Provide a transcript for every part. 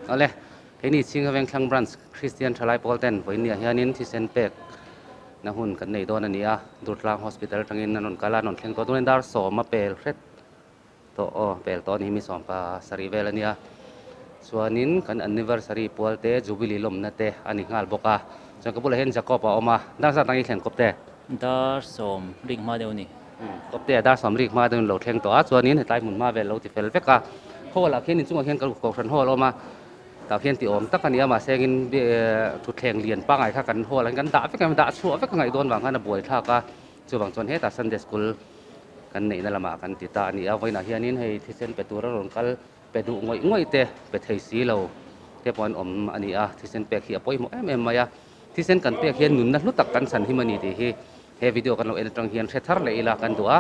เอาเลยที่นี่ชิงกับเวงคลังบรันส์คริสเตียนทลายโปลเทนวันนี้เฮียนินที่เซนเป็กนะหุ่นกันในโดนอันนี้ดูดลางฮอสพิทอลทั้งอินนันนกาลานนเข่งตัวนี้ดาร์สอมาเปลเร็ดตัวเปลตัวนี้มีสองปาสรีเวลนี้ส่วนนี้กันอันนิเวอร์ซารีโปลเตจูบิลีลมนั่นเตอันนี้งาลบกจังก็บุลเห็นจะกอบออกมาดังสัตว์ตั้งอีเข่งกบเตดาร์สมริงมาเดี๋ยวนี้กบเตดาร์สอมริกมาเดินโหลดเข่งตัวส่วนนี้ในใต้หมุนมาเวลเราติดเฟลเฟกะโหลักเข่งนี่จุ่มเข่งกับกบชันโหลมาแต่เพียงที่อมตั้งกันนี้มาเซงินทุดแข่งเรียนป้าไงข้ากันหัวหลังกันด่าเฟกันด่าชัวเฟกันไงโดนบางกันบวยท่าก็จู่บางส่วนเฮตัดซันเดสกุลกันนี่นั่นละมากันติดตานี่เอาไว้หน้าเฮียนินให้ที่เส้นไปตัวเราลงกันไปดูงวยเตะไปไทยสีเราเทียบวันอมอันนี้ที่เส้นเปียกขี้อภัยหมดมายที่เส้นกันเปียกเฮียนหนุนนั่นรู้ตักกันสันที่มันนี่ดีเฮวิดีโอกันเราเอ็นตรังเฮียนเซทาร์เลยละกันตัว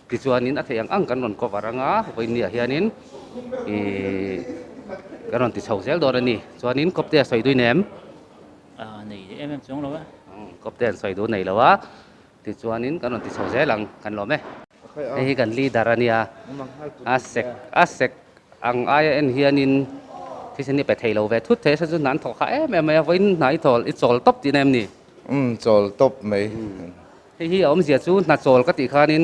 ที่ส่วนนี้อัฐยังอังกันนนก็วารังไว้เนี่ยเฮียนินก็นอนติดเสาเซลโดนนี่ส่วนนี้กบเตะใส่ด้วยแหนมนี่จงเราวะกบเตะใส่ด้วยไหนแล้ววะติดส่วนนี้ก็นอนติดเสาเซลหลังกันหรอไหมไอ้กันลีดารานี่อาเซกอังไอเอ็นเฮียนินที่ฉันนี่ไปไทยเราเวทุกเทฉันจะนั่นถอดขาแม่ไว้ไหนถอดอีโจลตบตีแหนมนี่โจลตบไหมที่อมเสียชูนัดโจลก็ตีขานิน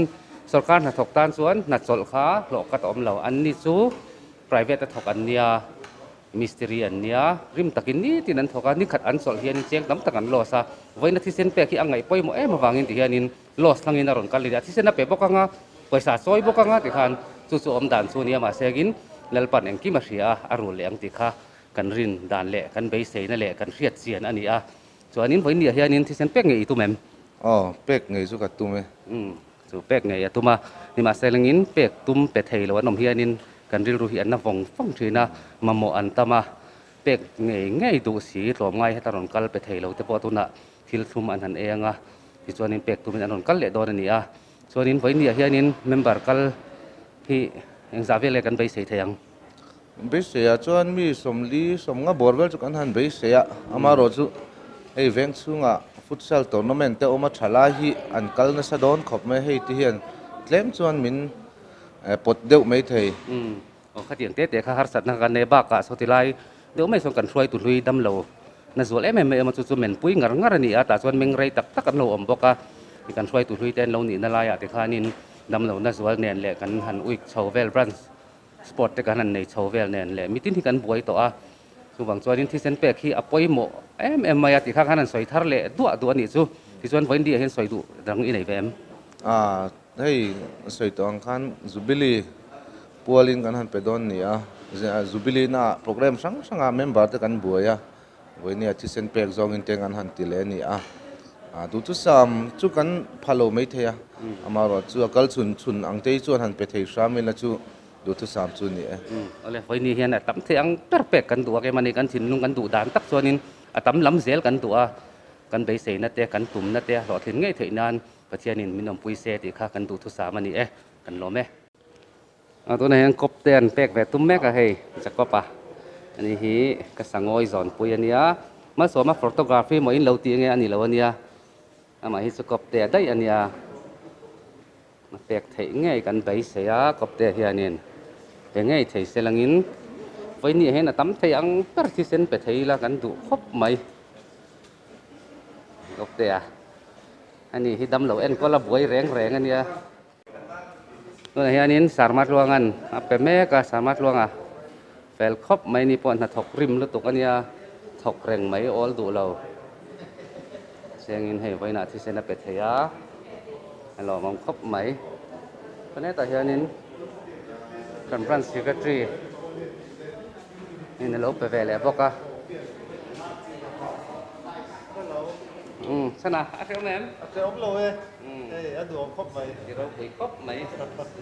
สกัดนัดถกตานส่วนนัดโจลขาหลอกกัดอมเราอันนี้ชู private ถกอันเนียมิสเตอรีอันเนียริมตะกินนี่ที่นั่นถกอันนี้ขัดอันโจลเฮียนินเชียงตั้มตะกันลอซาไว้นัดที่เส้นเปะที่อังไงป่วยหมดมาวางอินที่เฮียนินลอสทั้งอินอารมณ์กันเลยที่เส้นนับเปะบอกกันว่าไปสาซอยบอกกันว่าที่ขันสู้อมด่านสู้เนี่ยมาเสียกินเลลปันเองกี่มาเสียอารุเลี้ยงที่ข้ากันรินด่านเละกันใบเสยนั่นแหละกันเสียดเสียนอันนี้ส่วนนี้ไว้เนี่ยเฮียนินที่เส้นเปะไงอีตัวแม่เป็กไงสุกัดตุ้มสู่เปกไงตัวมานี่มาเซลงินเปกตุ้มเป็ดไทยแล้วนมเฮียนินกันริรูเฮียนนะฟงฟังทีนะมาโมอันตามาเปกไงดูสีหลอมไงให้ตลอดกัลเป็ดไทยแล้วแต่พอตัวน่ะที่ทุ่มอันนั้นเองที่ส่วนนี้เปกตุ้มอันนั้นกัลเละโดนนี่ส่วนนี้ไว้เนี่ยเฮียนินเมมเบอร์กัลที่ยังจะเวลกันไปเสียทางไปเสียจวนมีสมลีสมงะบอร์เวลจุกันหันไปเสียอามาโรจุไอเวงซุงฟุตซอลทัวร์นาเมนต์แต่อมาชลาฮีอันกัลนัสดอนขบไม่ให้ที่เห็นเล่มจวนมินปดเดียวไม่เทยขัดยังเตะข้าหัดสัตว์นักการในบ้ากะสุดที่ไรเดี๋ยวไม่ส่งกันช่วยตุลุยดำเหลวนั่นส่วนไม่มาจุดเหม็นปุ้ยงารนี่แต่ส่วนเมงไรตักกันเหลวบอกว่ามีการช่วยตุลุยเต้นเหลวนี่นั่นไรแต่ข้านินดำเหลวนั่นส่วนเนี่ยแหละกันหันอุ้ยชาวเวลบรันส์สปอร์ตแต่กันหันในชาวเวลเนี่ยแหละมีที่กันบวยต่อส่วนส่วนนี้ที่เซนเปกที่อภัยหมดมาติข้างนั้นสวยทาร์เล่ตัวนี้จู่ที่ส่วนวันดีเห็นสวยดูดังอีไหนเวมให้สวยตัวอังคารจูบิลีปัวลินกันหันไปโดนนี่จูบิลีน่ะโปรแกรมสังเมมเบอร์แต่กันบัววันนี้ที่เซนเปกจงอินเตกันหันติเลนี่ดูทุกสามจู่กันพาโลไม่เทียมารอจู่กัลชุนอังเตยจู่หันไปเทียสามิละจู่ดูทุกสามจุดนี่อะไรไฟนี่เห็นตั้มเทียงเปรกกันตัวแกมันนี่กันถิ่นลุงกันดูด่านตักส่วนนี้ตั้มล้ำเสียกันตัวกันไปเสนัดเตะกันตุ่มนัดเตะหล่อถิ่นง่ายถิ่นนานประเทศนี้มีน้ำปุยเสติข้ากันดูทุกสามมันนี่กันล้อแม่ตัวไหนยังกบเตียนเปรกแบบตุ้มแม่ก็ให้จะกบอันนี้ฮีก็สังอยสอนปุยอันนี้มาสอนมาโฟโตกราฟีมาอินเหลาตีไงอันนี้เหลาอันนี้มาฮิสกบเตะได้อันนี้มาเปรกถิ่นง่ายกันไปเสียกบเตะเฮียนี่เป็นไงที่เสลังอินไฟนี่เห็นตั้มที่อังเปิดที่เส้นไปที่ละกันดูครบไหมกบเตะอันนี้ที่ดำเหลวเอ็นก็ระบวยแรงอันนี้ตัวนี้อันนี้สามารถลวงกันเป็นแม่ก็สามารถลวงเฟลครบไหมนี่ปอนถกริมแล้วตกอันนี้ถกแรงไหมออลดูเราเสียงอินให้ไว้หน้าที่เส้นไปที่เรามองครบไหมเพราะนั้นแต่อันนี้Conference Secretary ini lo PVL apa sana ada mem ada om lo ada om kop mai kira bui kop mai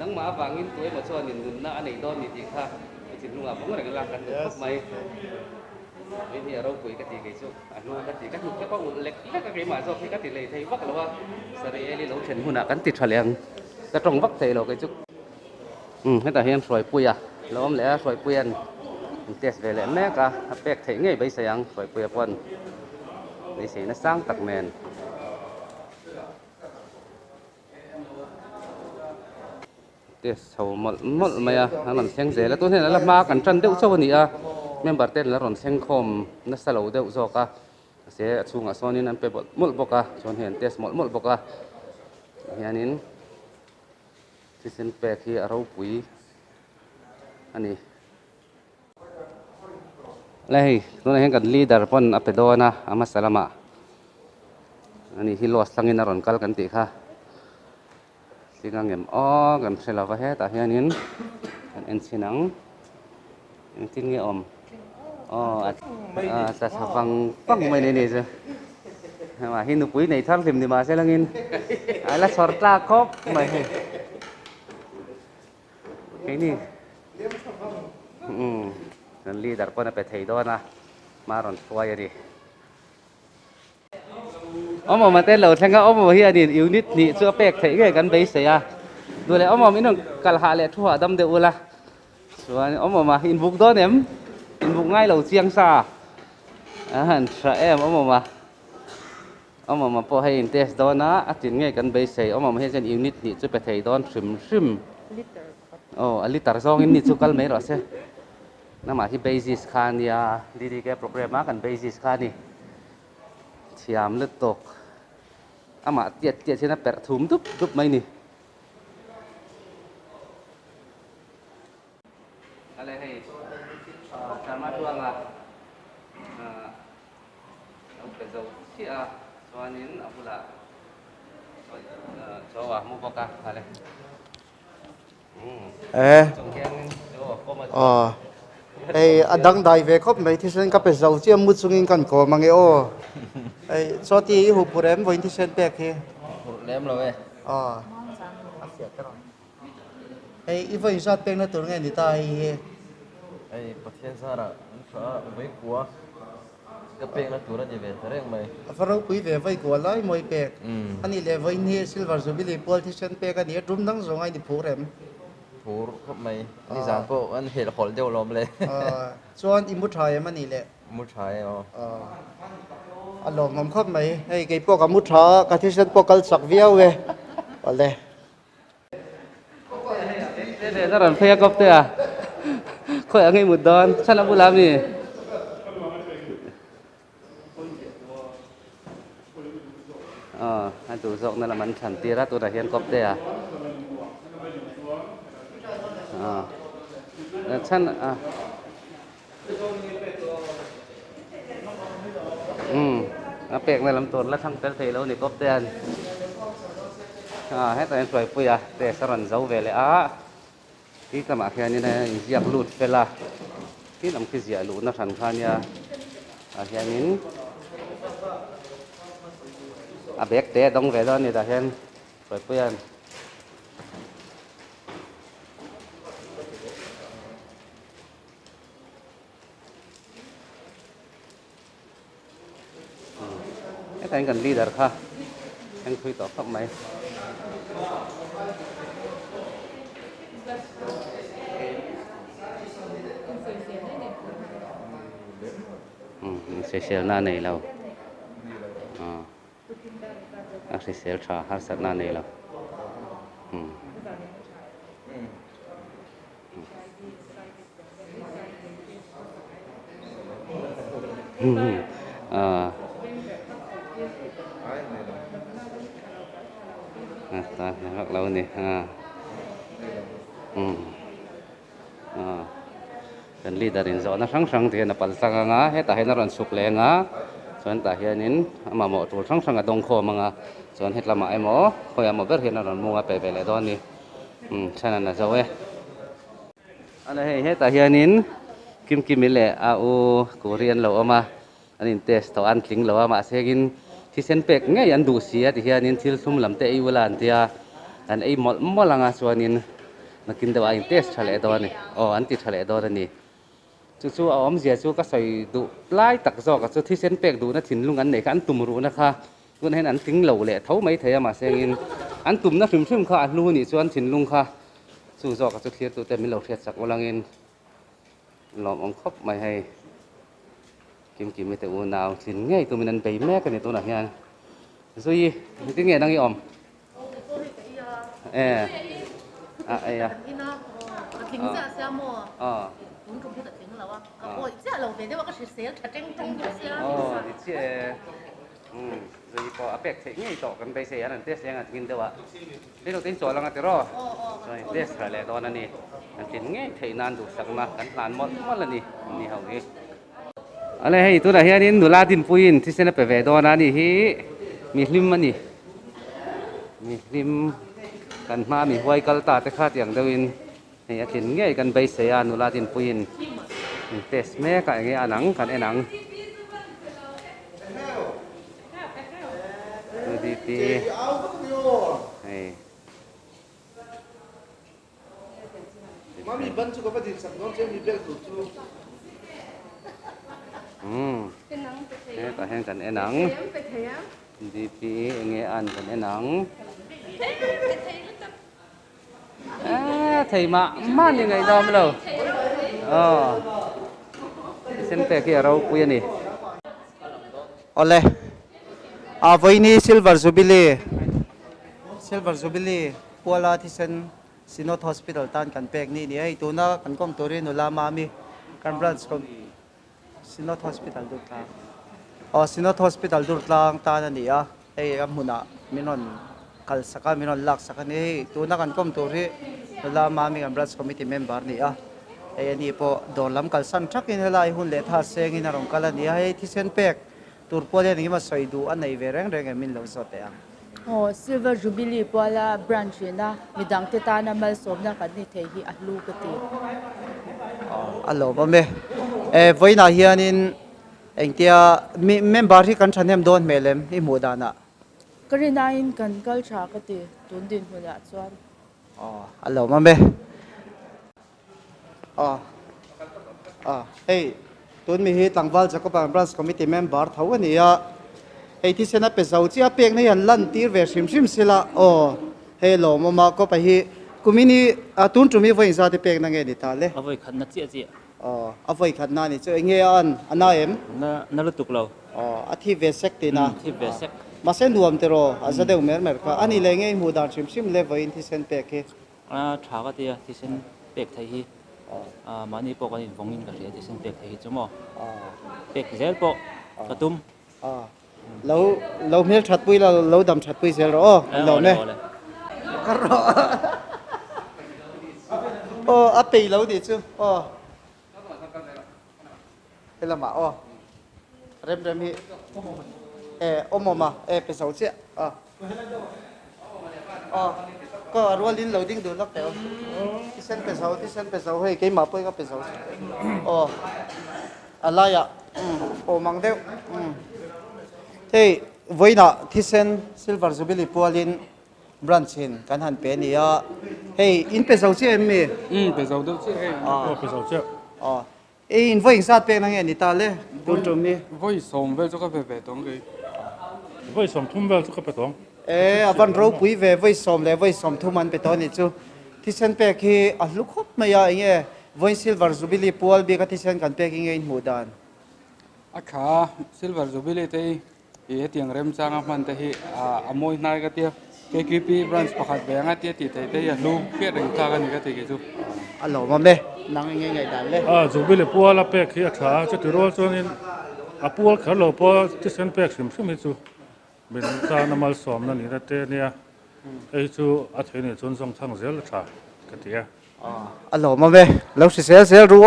nang ma bangin tu ma so ni na ani don ni ti kha ti lu nga bang ra kan kop mai ini ro bui ka ti ke chu anu ka ti ka hu ka ko lek ka ke ma so ki ka ti le thai wak lo wa sari eli lo chen huna kan ti thaliang ka trong wak thai lo ke chuให้แต่เห็นสวยปุยล้อมแล้วสวยปุยนเตสเวลแม่กะเปกเถงไงใบเสียงสวยปุยปนในเสียงนั้นสร้างตักแมนเตสเขาหมดไหมอันนั้นเสียงเสียแล้วตัวนี้แล้วมากันจันเดียวเช้าวันนี้ member ten la ron seng khom na salo deuh zawka se chunga sawnin an pe bol mul boka chuan hian test mol boka hianin season pack hi a ro pui ani lai tuna hian kan leader pon a pe dona ama salama ani hi los langin a ron kal kan ti kha singang em kan selawa he ta hianin kan en sinang en tin nge om sa sa pang mai nei je mà hin quý này thang tìm thì mà sẽ là nghìn là sọt la khóc mày cái này nên li dar con phải thấy đó na mà còn quay đi mà tên lẩu thằng ông mà hiện đi unit nhị chưa bẹt thấy cái gần bấy xe à rồi lại ông mà mình cả hạ lại thua đâm đều là rồi ông mà in bục đó ném in bục ngay lẩu chiang xa sợ em ông mà po hay test đó na atin ngay gần bấy xe ông mà hiện trên unit nhị chưa bẹt thấy đó sim liter zong in nhị chưa cal mấy rồi xe nó mà khi basis khan ya đi cái program á cần basis khan đi chiam lứt tộc mà tiệt trên nó bẹt thúm túp mấy nèอะไรให้สามารถช่วยเราเอาไปดูที่ส่วนนี้อะไรโชว์มุกกะอะไรจงแกงโชว์ก็มาอดังได้เวคบไปที่เส้นกับไปเจ้าเจียมมุดสุงินกันก่อมังเอโอโซตีหูผู้เล่มวันที่เส้นแบกเฮเล่มเลยเสียกันอีวันที่สัตว์เป็นนั่นตัวไงนี่ตายประเทศสหรัฐไม่กลัวก็เป็นนั่นตัวนั่นจะเป็นเรื่องไหมฝรั่งปุยเวไว้กว่าไล่มวยแบกอันนี้เลยวันนี้ซิลเวอร์จูบิลีพอลที่เส้นแบกอันนี้รุ่มทั้งสองไอ้ที่ผู้เล่มผู้ก็ไม่ที่สามก็อันเหตุผลเดียวล้มเลยส่วนอิมุทายมันนี่แหละมุชัยอารมณ์ผมเข้าไหมไอ้ไก่พวกกับมุทากับที่ฉันพวกกัลสักเวียวเว้ยอะไรเดี๋ยวถ้าเราพยากรณ์เตะค่อยเอาไงหมดดอนฉันรับบุลามีอันตัวสองนั่นแหละมันฉันตีระตัวไหนเห็นกบเตะฉันเปกในลำต้นแล้วทั้งเป็นเทแล้วนี่กบเตะให้ตัวเองปล่อยปุยเตะสรันเจ้าเวลที่สมัครนี่นะอยากหลุดเวลาที่นำขึ้นเสียหลุดนะสันคานเนี่ยแค่นี้เบกเตะต้องเวลานี่แต่เห็นปล่อยปุยแต่งกันลีดาร์ค่ะยังคุยต่อครับไหมเสียหน้าในเราเสียชาฮัสหน้าในเราตาเราเนี่ยdan leaderin zona sang dia na palsanga nga he ta hena ron suplenga chon ta hianin ama mo tur sang adong kho manga chon hetlama emo khoya mo ber hena ron munga pe bele doni chana na zawe ana he ta hianin kim le a u korean lo ama anin test to an tling lo ama seginที่เส้นเป็กไงยันดูเสียที่เฮียนินทิลซุ่มลำเตยเวลาอันเดียอันไอ้มอลังอาส่วนนินนักกินแต่ว่าอินเตสทะเลดอนนี่อันติทะเลดอนนี่จู่ๆเอาอมเสียจู่ก็ใส่ดูไล่ตักซอกกับจู่ที่เส้นเป็กดูนะถิ่นลุงอันไหนกันตุ่มรู้นะคะวันให้อันทิ้งเหล่าแหละเท่าไม่เทียมาเสียงินอันตุ่มนะซึมค่ะอันรู้นี่ส่วนถิ่นลุงค่ะจู่ซอกกับจู่เทียตัวแต่ไม่เหล่าเทียสักวลังเงินหลอมอมครบไม่ให้กินไม่แต่วันnào thì ngay tụi mình ăn bấy mẹ cái này tôi nói nha rồi cái nghe đang yom停下项目，你可不得停了哇！我这老别的我个是写他正正就是 อ๋อดิเจrồi có apek thế ngay to kan bây giờ anh test yang ngin dewa đi đầu tiên chỗ lang ati ro rồi test ra le đó nani anh tin ngay thấy nan du sak ma kan plan mot là ni hau ni ale hei tu da hianin nula din puin thi sena pe ve do na ni hi mi hlim ani mi hlim kan ma mi huai kal ta te khat yang deuin hei atin ngay kan bây giờ nula din puin test me ka nge anang kan enang đi đi này Mami ban chu ka pa din sak don che mi bel tu chu nghe cả hen cần enang đi đi nghe ăn cần enang thầy mà như ngày đó mới đâu xem pe kia rau quên đi ole với ni silver jubilee pola thi sen sinot hospital tan kan pek ni ai tu na kan kom torin ula mami kan branch kom sinot hospital dur tlang sinot hospital dur tlang ta na ni ai amuna minon kal saka minon lak saka ni tu na kan kom tori ula mami kan branch committee member ni ai ni po dolam kal san thak in helai hun le tha seng in arong kala ni ai thi sen pek tur pole ni ma soidu an nei ve reng reng min lo sote silver jubilee pola branch na midang te ta na mal som na kan ni thei hi atlu ka ti alo ba me voina hianin engtia member hi kan thanem don melem hi mudana karina in kan kal tha ka ti tun din hula chuan alo ma me hey tun mi hi tangwal jakopan branch committee member thawani ei thi sena pe zau chi apek nei an lan tir ve shim sila hello mama ko pa hi kumini tun tumi voi za te pek na nge ni ta le avoi khan na chi avoi khat na ni chu nge an ana em na lu tuk lo a thi ve sek ti na thi ve sek ma sen duam te ro aza de mer ka ani le nge mu dan shim le voi thi sen pek he tha ka ti thi sen pek thai hi mani po kan vongin ka ri thi sen pek thai chumo pek zel po katum lâu mel chặt pui là lâu đầm chặt pui xel rồi lâu nè cái rồi áp bị lâu đi chứ thế là mà rem hi mà bị sầu chứ có rùa linh lâu đinh đủ lắm tèo tí sen bị sầu hay cái mà pui có bị sầu lại mang theo thế với nọ thi sen silver jubilee pualin branchin kan han pe ni hey in pe sau che mi pe sau đâu chứ pe sau chứ in voi sát pe nang ni ta le bun trum mi voi som về cho các về tông cái voi som thum về cho các về tông avan ro pui ve voi som le voi som thu man pe to ni chu thi sen pe khi a lu khop ma ya nge voi silver jubilee pual bi ka thi sen kan pe ki nge in mudan akha silver jubilee te e tiang rem chang man te hi amoi nai ka tia KQP branch pakhat be nga tia ti te ya lu pe reng ta kan ka ti ki chu alo ma me nang nge dan le jubilee puala pe khi akha chu ti ro chuan in apual khalo po ti sen pe sim chu min ta namal som na ni na te nia ei chu a theini chun song thang zel tha ka tia alo ma me lo si sel ru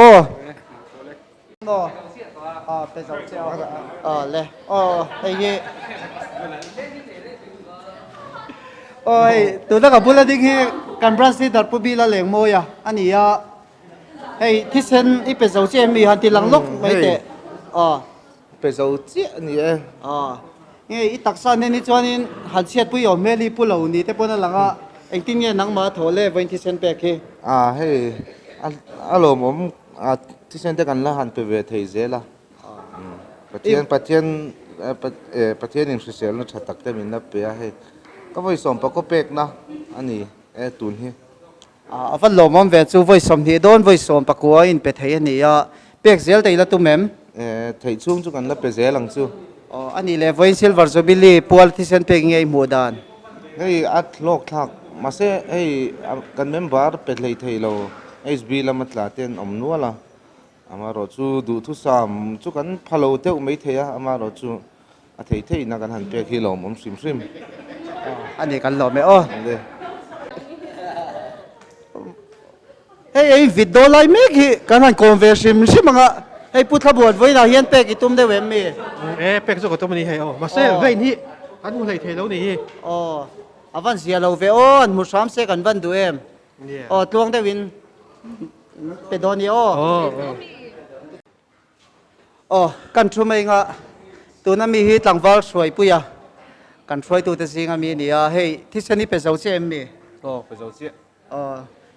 no bây giờ chơi lẹ đây gì ôi tụi nó gặp bữa là đi khi can Brazil đặt bút bi là liền môi anh ấy hey thi sen ít bây giờ chơi mi hắn thì lăng lốc mấy tệ bây giờ chết nhỉ nghe ít đặc sản nên cho nên hắn chết bữa giờ mê li bữa lâu ní thế bữa nó lăng anh tin nghe nắng mà thổi lên với thi sen bẹt khi hey alo mom thi sen te kan la han pe ve thei zela pathian in social na thatak te min na pe he ka voi som pa ko pek na ani tun hi avan lo mom ve chu voi som hi don voi som pa ko in pe thei ani pek zel te la tu mem thei chung chu kan la pe zelang chu ani le voi silver jubilee pual thi sen pe nge mudan hei at lok thak ma se hei kan member pe lei thei lo SB la matla ten om nuala ama ro chu du thu sam chu kan phalo teu mai theya ama ro chu a thei na kan han pek hi lom sim sim อันนี้กันหล่อไหมอ๋อ le เฮ้ยวิดโดไลเมกฮีกันหันคอนเวอร์ชิมใช่มั้งอ่ะเฮ้ยพุทธบวชไว้นะเฮียนเป็กอีตุ้มได้เวมมี เป็กสุกตัวมันนี่ให้อ๋อมาเซ่เว้ยนี่อันมูเลยเทแล้วนี่ อ๋ออาวันเสียเราเวอ้อนมุสามเซกันวันดูเอ็ม เนี่ย อ๋อตวงได้วินเป็นโดนี่อ๋อ โอ้ อ๋อกันช่วยมั้งอ่ะตัวนั้นมีฮีตังวอลสวยปุยอ่ะกันช่วยตัวแต่สิ่งมีนี่อ่ะเฮ้ยที่เซนี่เป็นเสาเสียมมี โอ้ไปเจ้าเสีย อ๋อ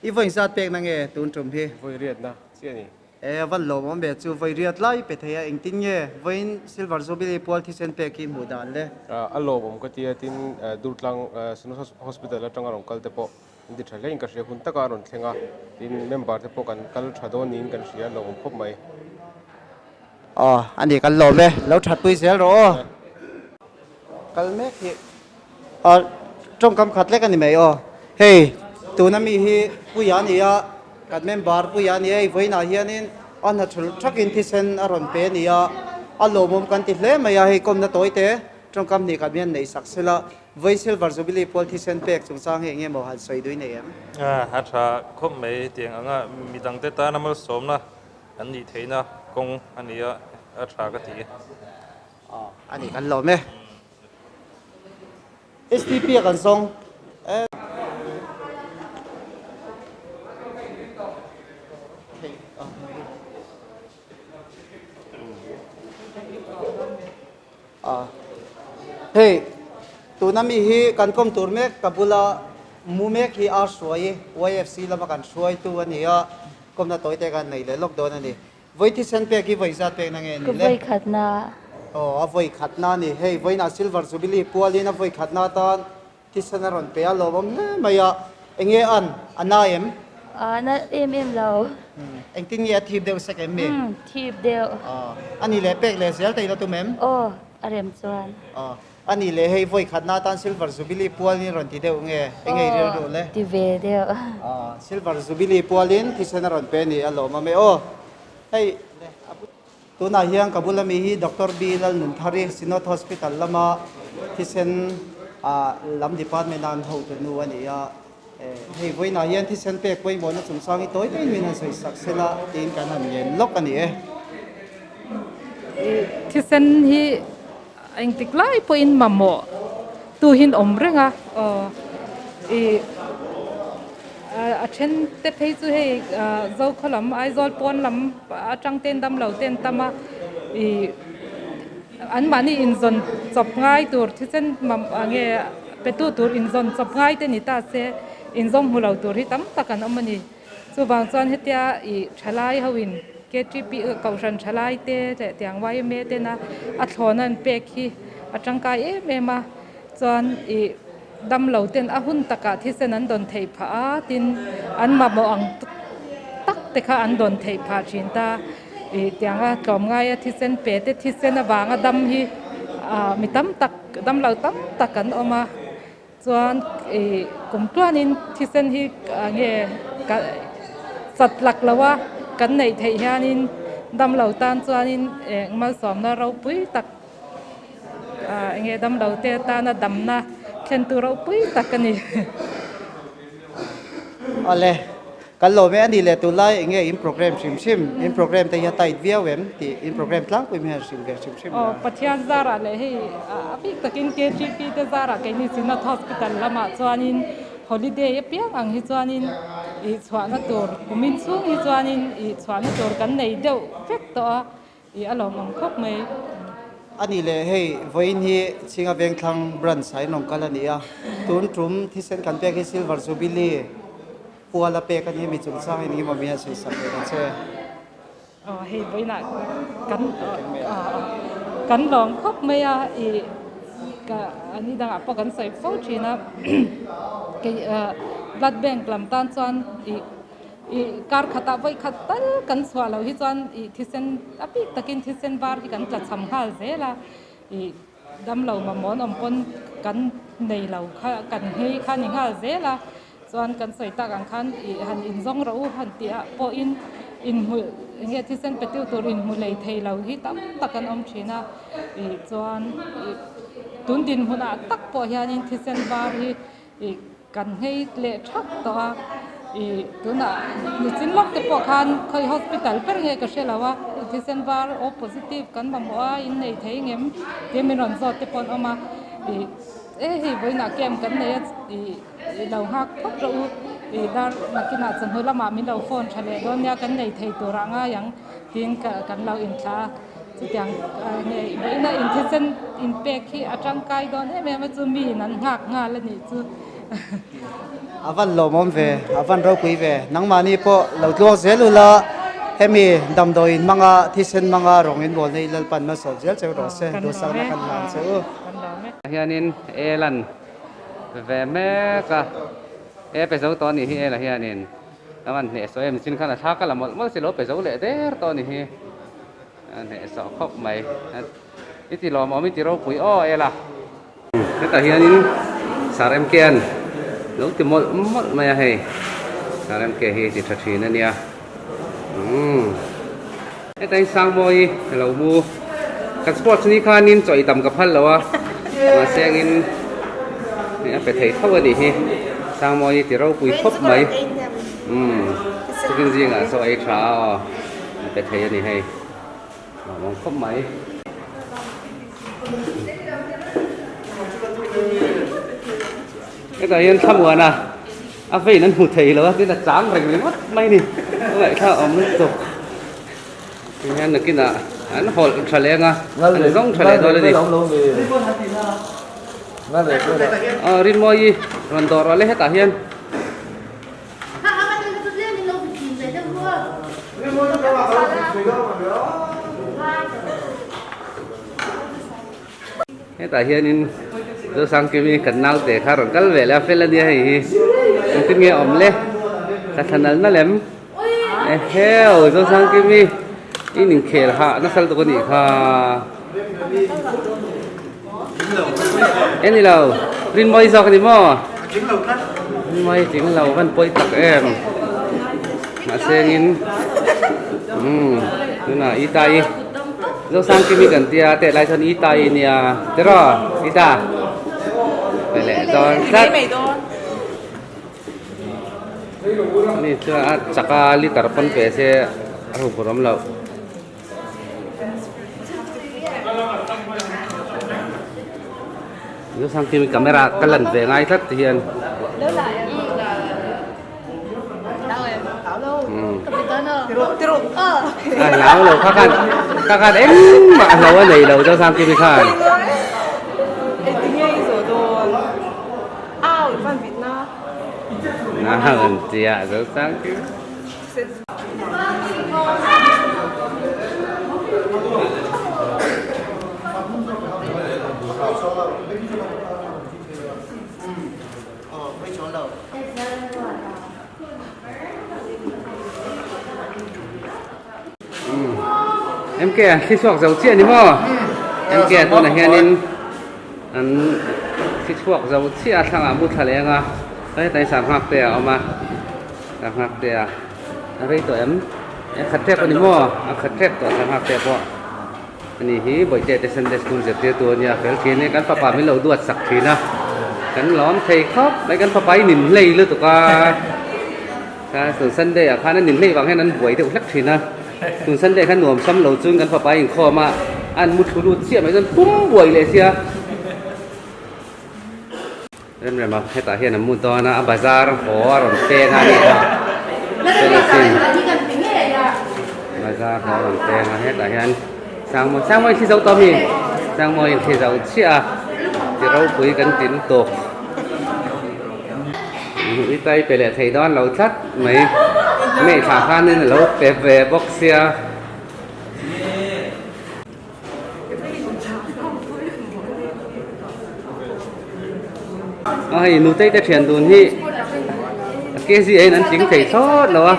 อีวันสัตว์เป็กนั่งเอ๋ตุนจุ่มพี่ ไฟเรียดนะเสียนี่ วันโลมันเบียจูไฟเรียดไล่ไปเทียเองตินเย่วันซิลเวอร์โซบิลีพอลที่เซนเป็กที่หมู่ดานเลย อัลโหลผมก็ที่ที่ดูดลังสนุกฮอสพิทอลแล้วจังหวัดองค์กลเตปออินดิฉันเล่นกับเสียคุณตะการุนเทงะที่เมมเบอร์เตปอกันกัลชาโดนินกันเสียเราผมพบไหม อ๋ออันนี้กันโลเลยแล้วถัดปุยเสียหรอกันแม่ที่อ๋อจงกำขัดเล็กกันนี่ไหมอ๋อเฮ้ยตัวนั้นมีฮีปุยานี่อ่ะกันเมมเบอร์ปุยานี่ไอ้ไว้น่าเฮียนี่อันนั้นชักอินที่เซนอารมณ์เป็นนี่อ่ะอัลโหลมุมกันติดเล่ไม่อยากให้กลมน่ะตัวเตะจงกำนี่กันเมียนในสักเสละไว้ซิลเวอร์โซบิลีพอลที่เซนเป็กสงสารเฮียเงี้ยบอกหันใส่ด้วยเนี่ย ฮัทราคบไม่เตียงอ่ะมีตั้งแต่ตาน้ำมันสมนะอันนี้เทนะกงอันนี้ฮัทรากตี อ๋ออันนี้กันโหลไหม STP กันส่งเฮ้ยตัวนั้นมีฮีกันคมตัวเมกกับบุลามูเมกฮีอาสวย YFC แล้วมากันสวยตัวนี้อ่ะคมน่าตัวเตะกันไหนเลยล็อกโดนอันนี้ไว้ที่เซนเปกีไว้จัดเป็นยังไง ก็ นี่ ไป เลย ขัดนา อ๋อไว้ขัดหน้านี่เฮ้ยไว้น่าซิลเวอร์ซูบิลีปัวลีน่าไว้ขัดหน้าตอนที่เซนารอนเปียโลบมเนี่ยไม่อะเอ็งเงี้ยอันน่าเอ็ม นั่นเอ็มเรา เอ็งติ้งเงี้ยทีมเดียวสักเอ็มเม ทีบเดียว อ๋ออันนี้เลยเป็กเลยเสียแต่เราตัวเมม โอ้อารมณ์ส่วน อ๋ออันนี้เลยให้ไว้ขัดหน้าตอนซิลเวอร์ซูบิลีปัวลีรอนที่เดียวเงี้ยเอ็งเงี้ยเรียนรู้เลย ทีเวเดียว อ๋อซิลเวอร์ซูบิลีปัวลีนที่เซนารอนเปียนี่อัลโหลมาไม่โอ้เฮ้ยตัวน่าเฮียงกับบุลามีฮีด็อกเตอร์บีลนุนทารีซินอตฮอสพิทอลละมาที่เซนลำดีพาร์ตเมนต์นั้นเขาจะนูอันนี้อ่ะเฮ้ยไว้น่าเฮียนที่เซนเป็กไว้หมดนะสงสารอีตัวไอ้มีนั่นใส่สักเสละตีนกันนั่นเย็นล็อกอันนี้ ที่เส้นที่อังติกไล่พออินมาหมอตัวหินอมเรื่องอ่ะอาเช่นเตะเพย์จูเฮเจ้าขลัมไอจอลปอนลำจังเต้นดำเหล่าเต้นตามาอันมันนี่อินซอนจับง่ายตัวที่เส้นมันเงี้ยเป็นตัวอินซอนจับง่ายเต้นนี่ตาเสอินซอมหัวเหล่าตัวที่ตั้มตะกันอันมันนี่ส่วนบางส่วนเฮียชลายฮาวินเกจิปีเก่าชันชลายเตะแต่เตียงไว้เมเตนะอัฐอนันเปกีจังกายเมมาส่วนดำเหล่าเต้นอาหุ่นตะกะที่เส้นนั้นโดนเทผาตินอันมาบอกตักแต่ข้าอันโดนเทผาชินตาเตียงก็จอมง่ายที่เส้นเปตที่เส้นบางดำฮีมีตั้มตักดำเหล่าตั้มตักกันออกมาส่วนกลุ่มตัวนี้ที่เส้นฮีเงี้ยสัตว์หลักแล้วว่ากันในไทยฮานินดำเหล่าตานส่วนนี้มาสอนเราปุ้ยตักเงี้ยดำเหล่าเตตานะดำนะเช่นตัวเราปุ้ยตักกันนี่อะไรกันโลไม่อันนี้เลยตัวไล่เงี้ยอินโปรแกรมชิมอินโปรแกรมแต่ยังไต่เวียเวมที่อินโปรแกรมตั้งไปไม่ให้ชิมอ๋อปัจจัยซาระเลยให้พี่ตะกินเกจิปีเตซาระแกนี่สินะฮอสพิทอลละมาส่วนนี้ฮอลิเดย์เปียงอังฮิส่วนนี้ส่วนนั้นตัวกุมินซุงฮิส่วนนี้ส่วนนั้นตัวกันในเดียวเฟกตัวอารมณ์มันครบไหมอันนี้เลยให้วันนี้ชิงาเวงทางบรันไซน์นงกันแล้วเนี่ยตุนทุ่มที่เส้นกันเปียกซิลเวอร์ซูบิลีปัวละเปียกันนี่มีจุดสร้างนี่มันมีอะไรสักอย่างเช่นอ๋อเฮ้ยวันน่ะกันลองครบไหมอ่ะก็อันนี้ดังอ่ะพอกันใส่โฟชีนะก็blood bank ลำตาลส่วนการขัดไว้ขัดตั้งกันส่วนเราที่ส่วนที่เส้นพี่ตะกินที่เส้นบาร์ที่กันจัดสำคัญเสียละดำเรามาหมอนอมปนกันในเรากันให้ขันอย่างเสียละส่วนกันใส่ตากันขันหันอินซองเราหันเตียพออิน in mu nge thi sen petu tur in mu lei thei lo hi tam takan om thina chuan tun din huna tak po hianin thi sen bar hi kan ngei le thak to a tuna ni chin lok te po khan khoi hospital per nge ka shelawa thi sen bar o positive kan mamwa in nei thei ngem te min ron zot te pon oma hi boina kem kan nei lo hak thok ro dar makina chan hola ma min lo phone thale don ya kan nei thei to ranga yang tin kan lo in tha chutiang nge boina in thi sen in pek hi atang kai don me ma chu mi nan ngak nga la ni chu avan lo mom ve avan ro kui ve nang mani po lo tlo zelula hemi dam do in manga thisen manga rongin bol nei lal pan ma so zel che ro se do sa na kan lan che hianin elan ve me ka pe zo to ni hi la hianin aman ne so em sin khana tha ka la mol se lo pe zo le der to ni hi ne so khop mai iti lo mo mi ti ro pui o ela ta hianin sarem kian lo ti mol mai hai sarem ke hi ti thathi na nia tai sang moi lo mu kan sports ni khanin choi tam ka phal lawa ma sengin ni pe thei thaw ni hi sang moi ti ro pui khop mai chikin jing a so ai tha pe thei ni hai mong khop mai cái này thăm mùa nè, phải nên hụt thầy rồi, cái là tráng rành lên mất may đi, vậy sao ông liên tục, cái này cái là anh hồi trả lệ nga, anh giống trả lệ rồi là gì? Rin moi, rồi đồ rồi lấy hết cả hiên. Hết cả hiên tôi sang kimi cần nào để khai rồi cắt về là phải là đi hay tin nghe ổn lên các thằng nó lém heo tôi sang kimi in những khéo hạ nó sao tụi con đi ha em đi đâu rin môi sao cái gì mà môi chính lầu vẫn bôi tắc em mà xe in thế nào y tay tôi sang kimi cần tia tệ lại thân y tay nè thế rồi y ta phải lẽ do rấtนี่จะจักรลิตรปนเปเสรูปรำเราดูสังที่มีกล้องกันลันเวงไอ้ทัดเทียนแล้วเราข้ากันเอ็งมาเราว่าไหนเราจะสังที่มีข้าhơn chị ạ, rất sáng chứ. Em kìa, khi chuộc dầu chiên đi mò. Em kìa, tôi là hiện nên khi chuộc dầu chiên thằng à bút thả lẽ à. Đấy, tại sao học tè mà học tè ở đây tụi em khát thép anh mua khát thép tụi em học tè bỏ anh hi bởi tè tè Sunday school dẹp tè tụi nhà phải khiến nên các papa mới lâu đuổi sặc thì na cắn lóm thầy khóc đấy các papa nhìn lây luôn tụi ca tuần Sunday à khá nó nhìn lây bằng hay nó buổi thì lắc thì na tuần Sunday khá nuông xăm lâu chung các papa nhìn kho mà ăn một chút lụt xiêm mấy dân búng buổi lệ xia nên là mà hết tại hiện là mua to na bazar khó rồi xe ngay đi à bazar khó rồi xe ngay hết tại hiện sang mỗi khi dâu to mi sang mỗi khi dâu chia thì rau quý cắn chín tổ đi tay về lại thầy đón lâu chắc mấy mẹ thả phan nên là lâu về bóc xe ai nụ tây ta chuyển đồn hi cái gì ấy nó chính thầy thót đâu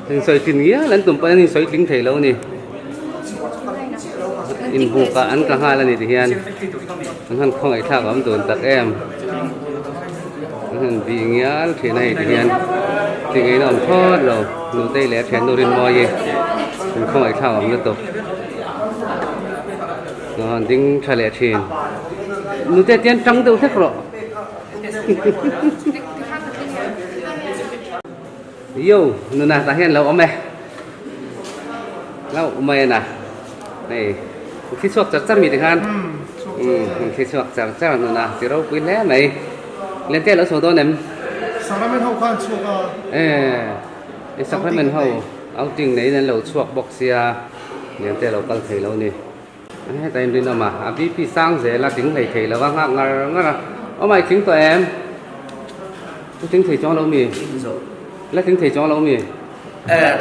hình soi tình nghĩa lần tụm bên hình soi chính thầy lâu nè in buộc cả ăn cả hai là nè thì hiền hắn không ai thao ấm tồn tắc em hắn vì nghĩa thế này thì hiền tiếng ấy nó thoát rồi nụ tây lẽ chén đồ rin mò gì mình không phải thao nữa tục nó tiếng thay lẽ chén nụ tây tiên trắng đâu thích rồi yo nụ nào ta hiện lâu ông mẹ lâu ông mẹ nè này khi suốt chắc chắn mình được han khi suốt chắc chắn nụ nào thì đâu quý lẽ này lên tên ở số tôi ném 사람은 혹한 추가 sắc phải mình hậu áo trình này nên lẩu chuộc bọc xia nên tên lẩu tăng thầy lâu nè tại em đi nào mà à bí sang dễ là tiếng thầy là vang ngạc là ông mày tiếng tụi em tiếng thầy cho lâu mì là tiếng thầy cho lâu mì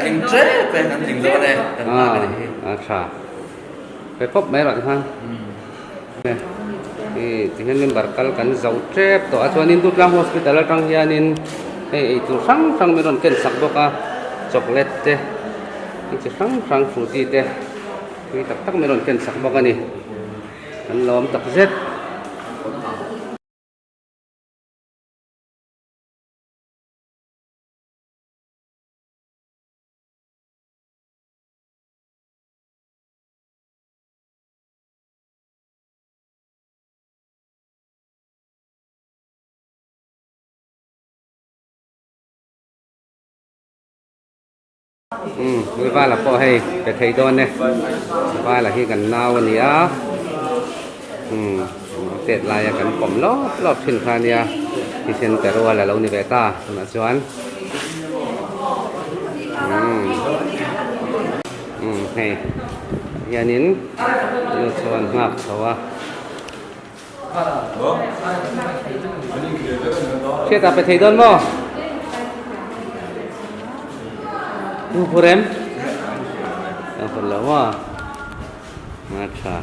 tiếng chết về cái tiếng rồi đây chà phải phốp mấy loại ha thì hiện member kan zau trep to chuan in Dutlang hospital atang hianin ei tu sang meron ken sak boka chocolate te chi sang fruity te ki tak meron ken sak boka ni an lom tak zet người va là po hay để thấy đòn này va là khi gần nàoวันนี้เสร็จลายกันผมรอบชิ้นคาเนี่ยที่เช่นแต่รัวแล้วเรานี่เบต้านะชวนให้ยานินยูชวนงับเขาว่าเชื่อตาไปthấy đònบ่Por em, por la wa, macha.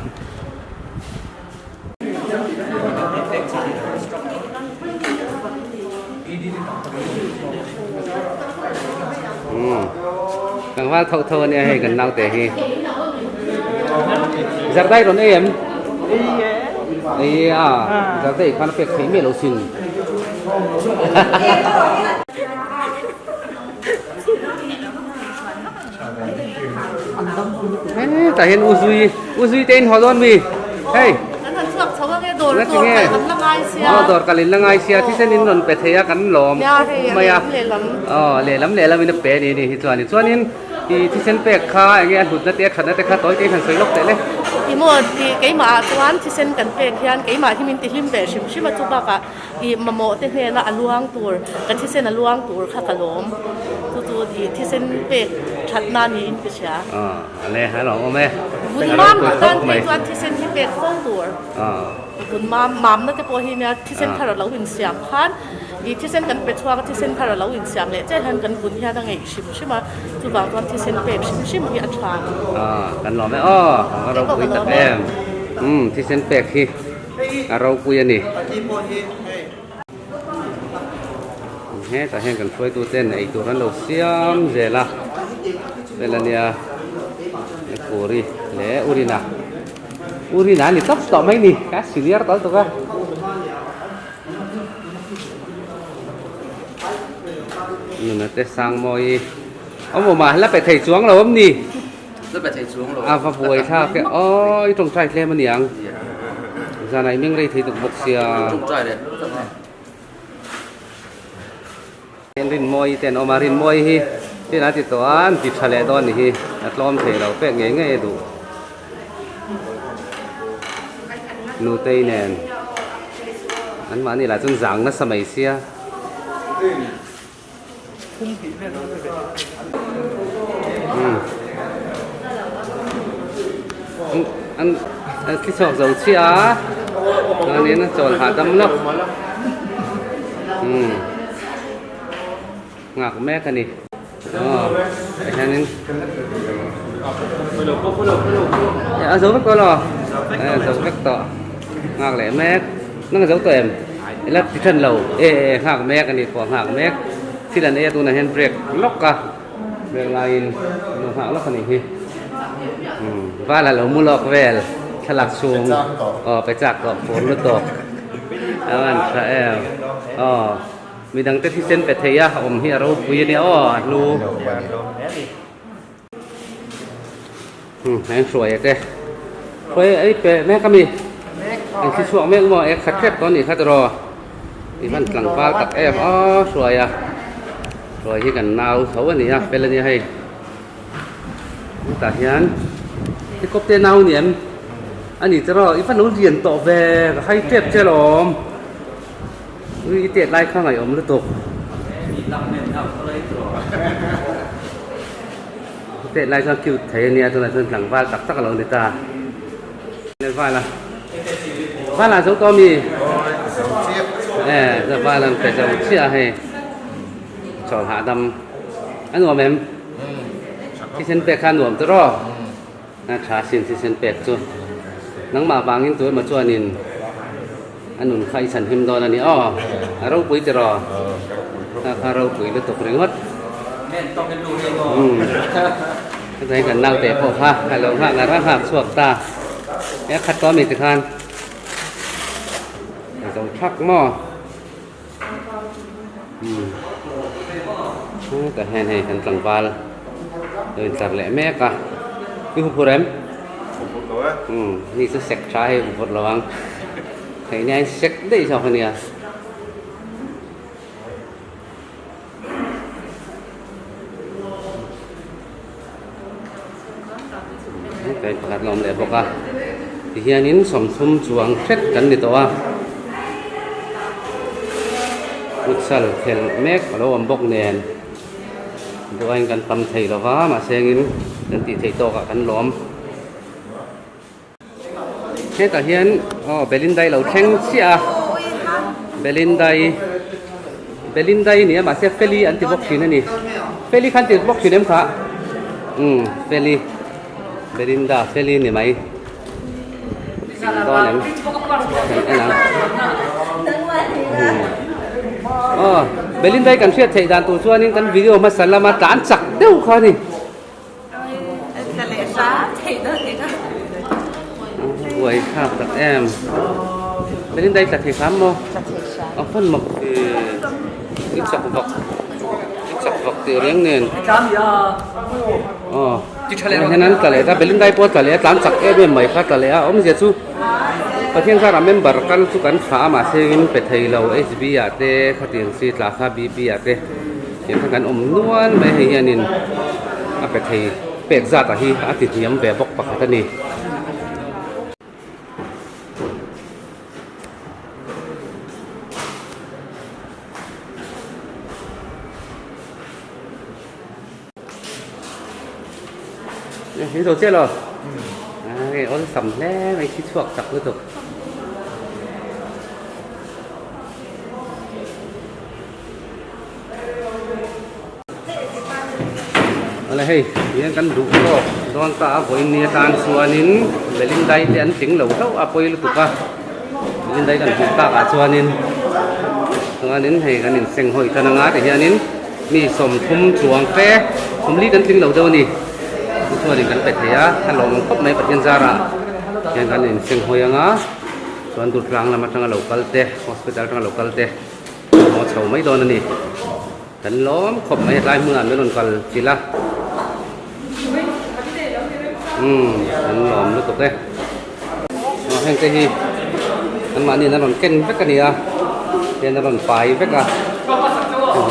Càng hoa thâu này hay gần nào tệ hi. Giặt tay rồi em. Giặt tay con phải thấy miệng lâu xin. tại hiện uzui tên họ luôn mi hey rất nghe đọt cả lên lăng ai xia thì sẽ nên lần bẹt thấy cắn lòm mày lẻ lắm mình nó bẹt đi thì cho nên thì sẽ bẹt khá anh em hụt nó té khá tối cái thằng sấy lốc đấy thì mua thì cái mà toán thì sẽ cần bẹt thì cái mà thì mình tìm lim bẹt xíu mà chúng ta cả thì mà mỏ tên này là luang tour cái thì sẽ là luang tour khá cả lòm thì sẽ bẹt chặt nan in cái gì lẽ hả lòm ông emบุญมามตอนที่วันที่เซนที่เป็นฟ้องตัวบุญมามนั่นก็พอที่เนี่ยที่เซนพาเราวินเสียมคันอีที่เซนกันเป็นชัวก็ที่เซนพาเราวินเสียมเลยจะเห็นกันบุญที่ตั้งไงชิมไหมทุกบางตอนที่เซนเป็นชิมมีอัตรากันหล่อไหมเราคุยกับแอมที่เซนเป็กที่เราคุยนี่แต่เห็นกันช่วยตัวเต้นไอตัวนั้นเราเสียมเจล่ะเป็นอะไรเนี่ยUri, le urina ni top top mấy ni, cá senior tới tụi con. Nhưng mà té sang môi, ông mà là phải thầy xuống rồi ông ni. Rất phải thầy xuống rồi. Và buổi sao cái, ôi trồng trái lên mà niang. Giờ này mình đây thấy được một xìa. Trồng trái đấy. Tên rin môi, tên ông mà rin môi hi. Thì nói thì toán thì trả lệ toán thì lom thể là phải nghe đủ nụ tây nè anh mà này là chân dạng nó sao mày xia anh cái sọt dầu chia nó nên nó tròn hạ tâm lắm ngạc mẹ cái này cho nên dấu vết coi lò dấu vết tọ ngạc lẻ mét nó là dấu tụi em là cái thân lầu ngạc mét cái này của ngạc mét thì là tu này handbrake lock cả break line nó ngạc lock cái này và là lầu mua lọc vềฉลากซูมไปจากเกาะฝนรถตกแล้วมันใช่ มีดังเตที่เส้นเป็ดเทียอมเฮียเราปุยเนี่ยอ๋อลูแหงสวยเด้สวยไอ้เป็ดแม่ก็มีอันที่ช่วงแม่ก็มองขัดแคบตอนนี้ขัดรอที่มันหลังปลาตักแอบอ๋อสวยสวยที่กันนาวเขาวันนี้เป็นอะไรให้แต่เฮียนที่กบเตนาวเนี่ยอันนี้จะรออีฟันนู้นเรียนต่อแวกให้เจ็บเจริญอีเตียดไล่ข้างไหนอมแล้วตกเตียดไล่ข้างคิวเทียเนี่ยตัวไหนตัวหลังบ้านตักตักเราในตาในบ้านละบ้านละสองตัวมีจะบ้านละเป็นจะเชื่อให้ชอบหาดำอันหนูแม่ที่เส้นเป็ดข้าหนูจะรอขาสินที่เส้นเป็ดจุนังมาบางยิ่งตัวมาชวนนินอันนู้นใครฉันหิมดอนอันนี้อ๋อเราปุ๋ยจะรอถ้าเราปุ๋ยแล้วตกเรื่องวัดต้องกันดูเองก็กันนั่งเตะพอผ้าให้เราผ้างานผ้าสวกตาเนี่ยขัดก้อนมีตะคานต้องชักหม้อแต่แห่ให้กันตั้งบาลเดินจากแหล่แม่กะนี่ผู้ผู้เร็มนี่จะเสกใช้ผู้ผู้ระวังให้เนี่ยเสกได้ชอบคนเนี่ยเป็นประกาศลมเลยบอกว่าที่เฮียนินสมทุมจวงเช็ดกันในตัวมุสลเขลเมกเราอมบกเนียนตัวเองกันตำไทยเราว่ามาเสียงินกันตีไทยโตกับกันล้อมแค่แต่เฮียนอ๋อเบลินไดเราแข่งเสียเบลินไดเนี่ยมาเสียเฟลีอันที่บกชินนี่เฟลีคันที่บกชินเอ็มค่ะเฟลีเบลินดาเฟลีนี่ไหมตอนนั้นไอ้หนังอ๋อเบลินได้กันเชื่อเทดานตัวช่วยนี่กันวิดีโอมาสั่งละมาตานจักเด้อค่ะนี่หวยข้าวตักแอมเบลินได้จักเทซ้ำมั้งเอาคนหมกคือนิสักบอกเตียเลี้ยงเนินอ๋อฉะนั้นก็เลยถ้าเป็นเรื่องใดพอก็เลยตามสักเอเวนใหม่ก็เลยอ๋อมันจะสู้ประเทศเราเมมเบอร์กันสู้กันขามาเซกินเป็ดไทยเราเอสบีอาเต้ขัดเตียงซีตลาคาบีบีอาเต้อย่างทั้งกันนวลไม่ให้ยันินเป็ดไทยเป็ดซาตาฮีอาทิตย์นี้มันแบบบกปักกันนี่เห็นตัวเจ๊หรอไอ้อ้นสำแน่ไม่คิดชวกจับเลยตัวอะไรให้ยังกันดูก็โดนตาปอยเนี่ยตานส่วนนี้เบลินได้เตียนถึงเหล่าเขาปอยลูกก็เบลินได้กันดูตาส่วนนี้ให้กันนี่เซ็งหอยธนางาแต่เฮียนี้มีสมทุ่มจวงแฝงสมลีกันถึงเหล่าเดียวนี่ช่วยกันเป็ดyaถ้าลงครบในปัจจัยจาระยังกันนี่เสียงหัวยังส่วนตุลางละมาทาง local เตะ hospital ทาง local เตะหมอเฉาไม่โดนนี่กันล้อมครบในลายเมืองไม่โดนกันจีละกันล้อมรู้ตัวเตะแห่งเตะอันมานี่นั่นโดนเก่งเฟกันนี่เดี๋ยวนั่นโดนไฟเฟกัน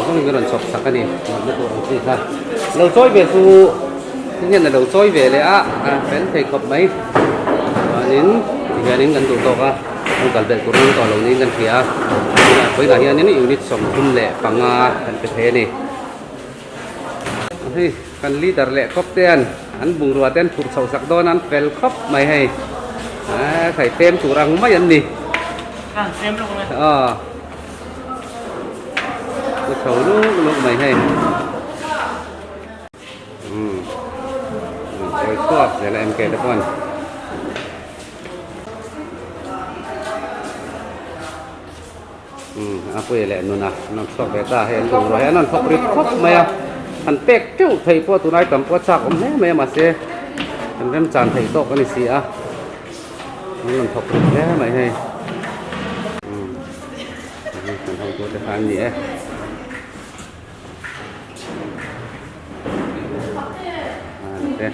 ต้องมีโดนฉกสักกันนี่ไม่ตัวนี่ค่ะเราช่วยเบียร์สูนี่là đầu xôi vềเลยเป็นthầy cọp mấy nín thì cái nín gần tụ tộc không cần để của nó tỏ lòng nín gần phía với cả hiện nín unit sống thun lệ bằng gần cái thế này thì cần leader lệ cọp tiền anh bùng rùa tiền thuộc sầu sặc đón anh fel cọp mày hay phải tem chủ răng mấy anh đi tem luôn này sầu lúc mày hay rồi suốt để lại em kể được con apa ya lek nuna non sok beta he lu rohe non sok rikop maya an pek tu thei po tunai tam po chak om ne me ma se rem chan thei tok ani si a non sok ne mai he kan hau to te khan ni te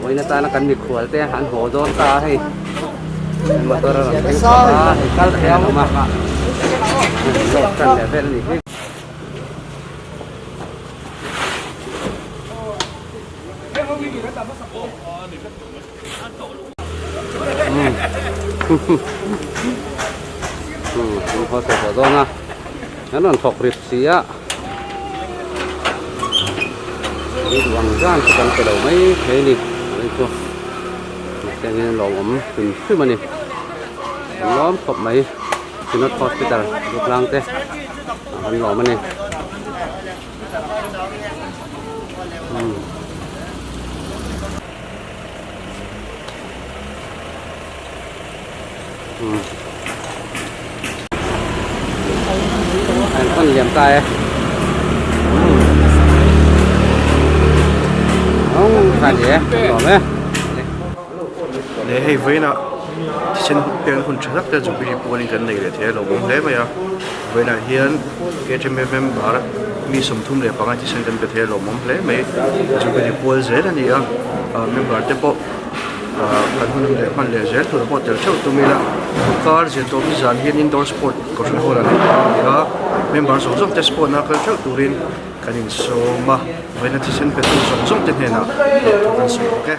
oi na ta na kan mi khual te han ho don ta hei motor ram te sa kal he ma kan le vel niพอเสร็จแล้วนะงั้นมันถกริบเสียนี่ดวงร่างที่กันกระโดดไม่เคยนี่อะไรตัวแต่เงี้ยหลงผมถึงขึ้นมานี่ล้อมศพไหมที่นัดฮอสพิทอลลูกลางเต้มันหลงมานี่anh con liềm tay không phải gì bỏ đấy để hay với nó thì xin tiềnคนชักแต่จุดที่พูดกันในเรื่องที่เราบอกเลยไหมอ่ะเวลาเฮียนเกจิเมมบาร์มีสมทุนเลยปังที่สิ่งกันเป็นที่เราบอกเลยไหมจุดที่พูดเสร็จนี่อ่ะเมมบาร์เตปกันคนเลยมันเลยเสร็จตัวพอเติร์เช่าตัวมีละการเสร็จตัวมีจานเฮียนอินดอร์สปอร์ตก็ช่วยคนละนี่อ่ะเมมบาร์ส่งส่งเตสปอร์ตนะก็เช่าตัวรินกันอินโซมาเวลาที่สิ่งเป็นตัวส่งส่งเตนเห็นนะตัวกันส่งโอเค